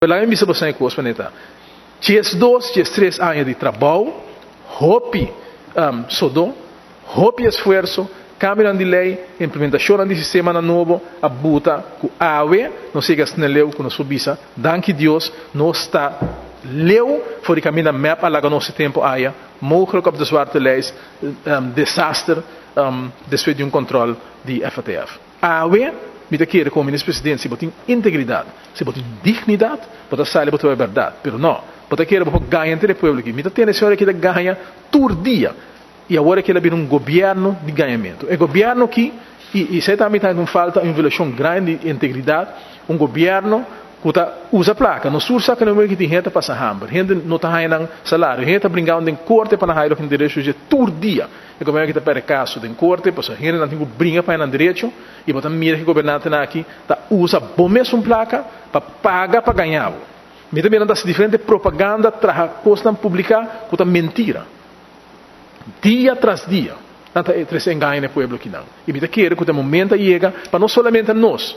Lá em Bissau você coisa planeta. Tinha 2, tinha 3 anos de trabalho, hopi sodom, hopi esforço, câmara de lei, implementação do sistema novo, a buta, com a AWE, não sei se leu com a subisa, danke Deus, não está leu, for de caminho map, alaga nosso tempo aia, mogelijk op de zwarte lijst, desastre, después de controle de FATF. AWE, met keren como ministro-presidente, se botem integridade, se botem dignidade, botem sair, botem verdade, pero não, botem keren botem ganha entre o povo aqui, met tem a senhora que ganha tur dia, e agora que ele vira governo de ganhamento, é governo que, e se também tem falta uma violação grande de integridade, governo que usa placa, não sursa que não é que tem gente para hambre, gente não está ganhando salário, gente está brincando em corte para ganhar o direito de tur dia, e como é que está para caso em corte, pois a gente não tem que brincar para ganhar direito, e botar mira que o governante aqui tá usa bom mesmo placa para pagar para ganhar. Me também não dá diferente propaganda traga costa publicar com mentira, dia tras dia, tanta três enganos no povo aqui não. E me quer que o momento chega para não somente nós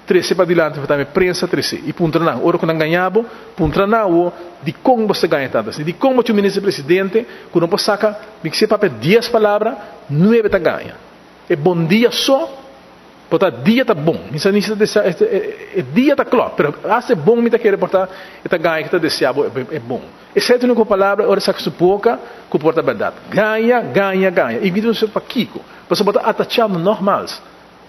13 para diante, para a prensa 13. E punta na, ora que não ganhava, punta na o de como você ganha tantas, de como o ministro-presidente, que não pode sacar, me que se papel 10 palavras, 9 tá ganha. É bom dia só, porque dia tá bom. Isso é dia tá claro, mas é bom me tá querer portar, tá ganha que tá desejável é bom. Exceto uma palavra, ora saca pouca, que porta a verdade. Ganha, ganha, ganha. E vídeo você para Kiko, você botar atachado normal.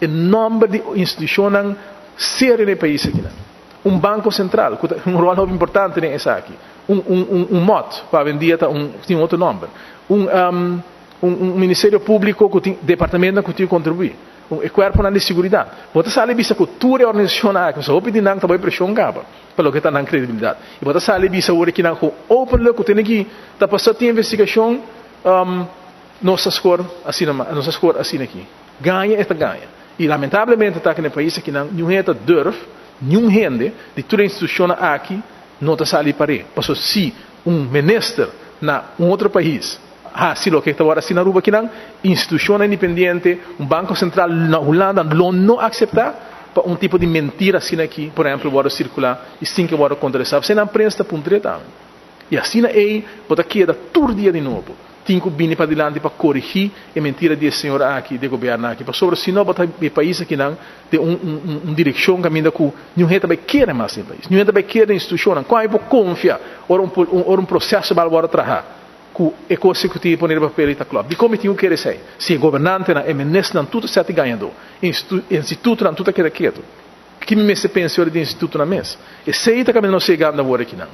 Em nome de instituição sério no país aqui, banco central, um rol muito importante nessa aqui, MOT, para vender tem outro nome, ministério público que tem departamento que tem que contribuir, corpo de segurança. Você sabe que a cultura é organizacional, que você vai pedir não também pressão capa, pelo que está na credibilidade. E você sabe que o que não open look tem que tá passando a investigação, nossa score assim aqui, ganha esta ganha. E lamentavelmente está aqui no país que não gente durf, nenhum gente de toda a instituição aqui não está saindo para ele. Porque se ministro na outro país, se o que está agora assim na rua que não, instituição independente, banco central na Holanda não aceitar para tipo de mentira assim aqui, por exemplo, agora circular e sim que agora contrariar. Você não prensa por diretamente. E assim é, pode quedar todo dia de novo. Tem que vir para diante para corrigir a mentira de senhor aqui, de governo aqui. Sobre se não botar o país aqui não tem direção que ainda que não gente vai querer mais no país, não gente vai querer instituição, qual é para confiar, ou processo para agora trabalhar, que é coisa que tem poner papel e tá claro. De como tem que querer ser, se é governante na ministro não tudo certo ganhando, instituto não tudo quer quieto, que me se pensa de instituto na mesa, e se está caminhando chegando agora aqui não,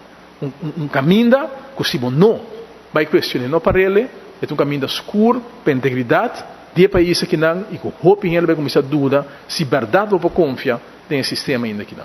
caminho que se não vai questionar não para ele, é caminho escuro para a integridade do país aqui não, e com o hope ele vai começar a dúvida se verdade ou para confiar tem sistema ainda aqui não.